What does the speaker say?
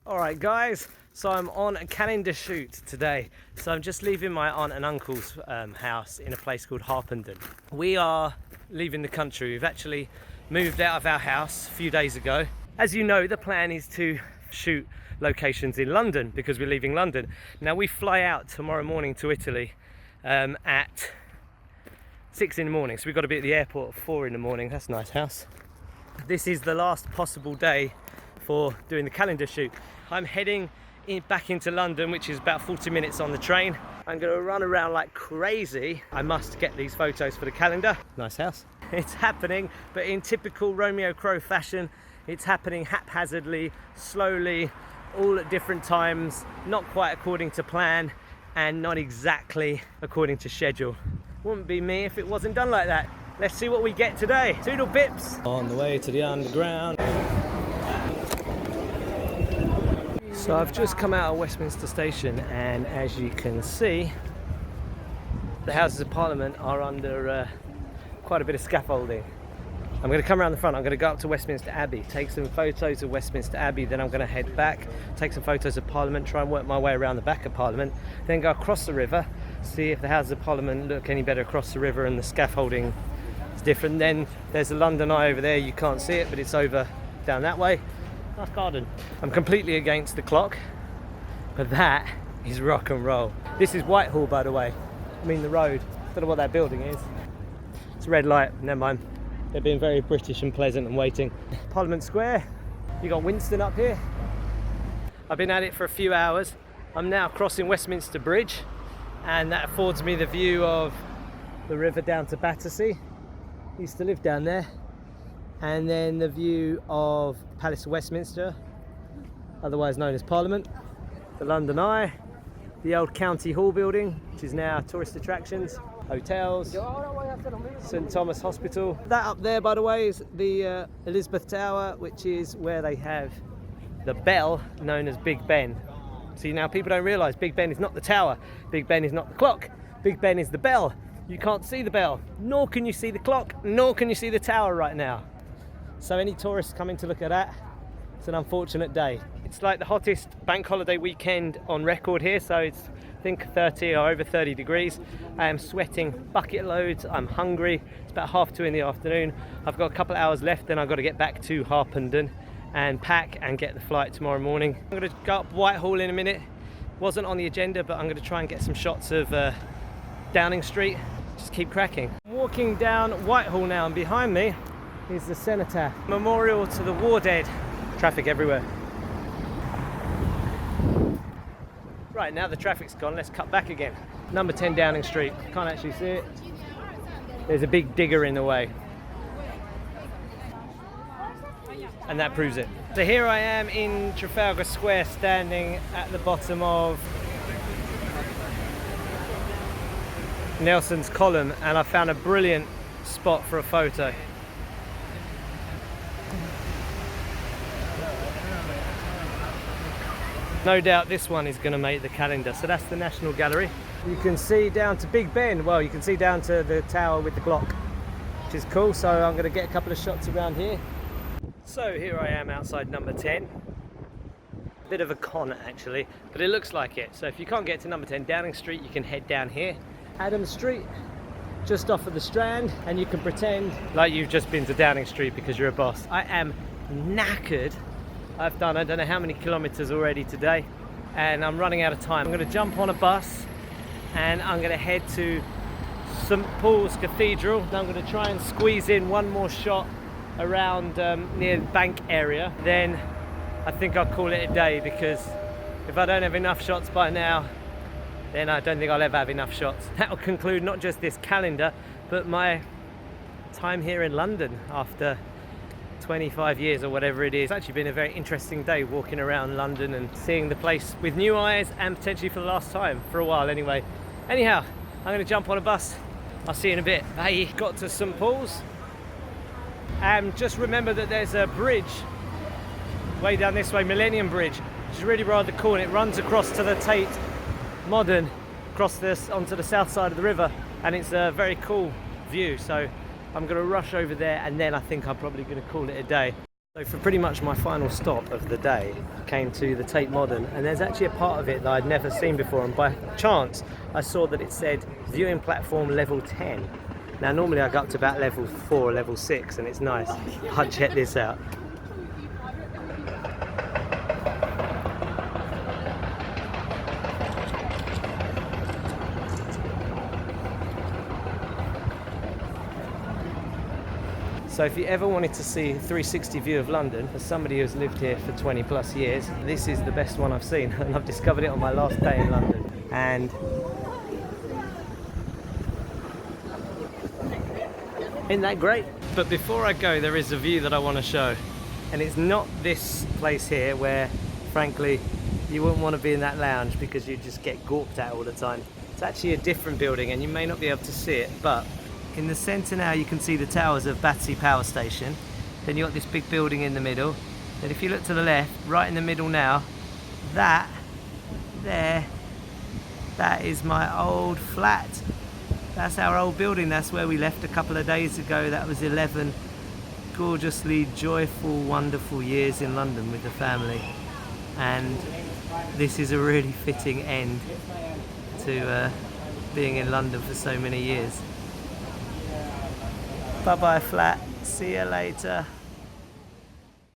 Alright guys, so I'm on a calendar shoot today. So I'm just leaving my aunt and uncle's house in a place called Harpenden. We are leaving the country. We've actually moved out of our house a few days ago. As you know, the plan is to shoot locations in London because we're leaving London. Now we fly out tomorrow morning to Italy at 6 in the morning. So we've got to be at the airport at 4 in the morning. That's a nice house. This is the last possible day for doing the calendar shoot. I'm heading back into London, which is about 40 minutes on the train. I'm going to run around like crazy. I must get these photos for the calendar. Nice house. It's happening, but in typical Romeo Crow fashion, it's happening haphazardly, slowly, all at different times, not quite according to plan, and not exactly according to schedule. Wouldn't be me if it wasn't done like that. Let's see what we get today. Toodle pips. On the way to the underground. So I've just come out of Westminster Station, and as you can see, the Houses of Parliament are under quite a bit of scaffolding. I'm going to come around the front. I'm going to go up to Westminster Abbey, take some photos of Westminster Abbey, then I'm going to head back, take some photos of Parliament, try and work my way around the back of Parliament, then go across the river, see if the Houses of Parliament look any better across the river and the scaffolding is different. Then there's the London Eye over there. You can't see it, but it's over down that way. Nice garden. I'm completely against the clock, but that is rock and roll. This is Whitehall, by the way. I mean the road. Don't know what that building is. It's a red light. Never mind. They're being very British and pleasant and waiting. Parliament Square. You got Winston up here. I've been at it for a few hours. I'm now crossing Westminster Bridge, and that affords me the view of the river down to Battersea. I used to live down there. And then the view of Palace of Westminster, otherwise known as Parliament, the London Eye, the old County Hall building, which is now tourist attractions, hotels, St Thomas Hospital. That up there, by the way, is the Elizabeth Tower, which is where they have the bell known as Big Ben. See, now people don't realise Big Ben is not the tower, Big Ben is not the clock, Big Ben is the bell. You can't see the bell, nor can you see the clock, nor can you see the tower right now. So any tourists coming to look at that, it's an unfortunate day. It's like the hottest bank holiday weekend on record here, so it's I think 30 or over 30 degrees. I am sweating bucket loads, I'm hungry. It's about 2:30 in the afternoon. I've got a couple of hours left, then I've got to get back to Harpenden and pack and get the flight tomorrow morning. I'm going to go up Whitehall in a minute. Wasn't on the agenda, but I'm going to try and get some shots of Downing Street. Just keep cracking. I'm walking down Whitehall now, and behind me is the Cenotaph Memorial to the War Dead. Traffic everywhere. Right, now the traffic's gone, let's cut back again. Number 10 Downing Street. Can't actually see it. There's a big digger in the way. And that proves it. So here I am in Trafalgar Square, standing at the bottom of Nelson's Column, and I found a brilliant spot for a photo. No doubt this one is going to make the calendar. So that's the National Gallery. You can see down to Big Ben. Well, you can see down to the tower with the clock, which is cool. So I'm going to get a couple of shots around here. So here I am outside number 10. Bit of a con actually, but it looks like it. So if you can't get to number 10 Downing Street, you can head down here. Adam Street, just off of the Strand, and you can pretend like you've just been to Downing Street because you're a boss. I am knackered. I've done I don't know how many kilometers already today, and I'm running out of time. I'm going to jump on a bus and I'm going to head to St Paul's Cathedral. And I'm going to try and squeeze in one more shot around near the bank area. Then I think I'll call it a day, because if I don't have enough shots by now, then I don't think I'll ever have enough shots. That will conclude not just this calendar, but my time here in London after 25 years or whatever it is. It's actually been a very interesting day walking around London and seeing the place with new eyes, and potentially for the last time, for a while anyway. Anyhow, I'm going to jump on a bus. I'll see you in a bit. Bye. Got to St Paul's. Just remember that there's a bridge way down this way, Millennium Bridge, which is really rather cool, and it runs across to the Tate Modern, across this onto the south side of the river, and it's a very cool view. So I'm going to rush over there, and then I think I'm probably going to call it a day. So for pretty much my final stop of the day, I came to the Tate Modern, and there's actually a part of it that I'd never seen before, and by chance I saw that it said viewing platform level 10. Now normally I go up to about level 4 or level 6 and it's nice. I'll check this out. So if you ever wanted to see a 360 view of London, as somebody who's lived here for 20 plus years, this is the best one I've seen, and I've discovered it on my last day in London. And isn't that great? But before I go, there is a view that I want to show, and it's not this place here where, frankly, you wouldn't want to be in that lounge because you just get gawped at all the time. It's actually a different building, and you may not be able to see it, but in the centre now you can see the towers of Battersea Power Station. Then you've got this big building in the middle. Then if you look to the left, right in the middle now, that there, that is my old flat. That's our old building. That's where we left a couple of days ago. That was 11 gorgeously joyful, wonderful years in London with the family. And this is a really fitting end to being in London for so many years. Bye bye flat, see you later.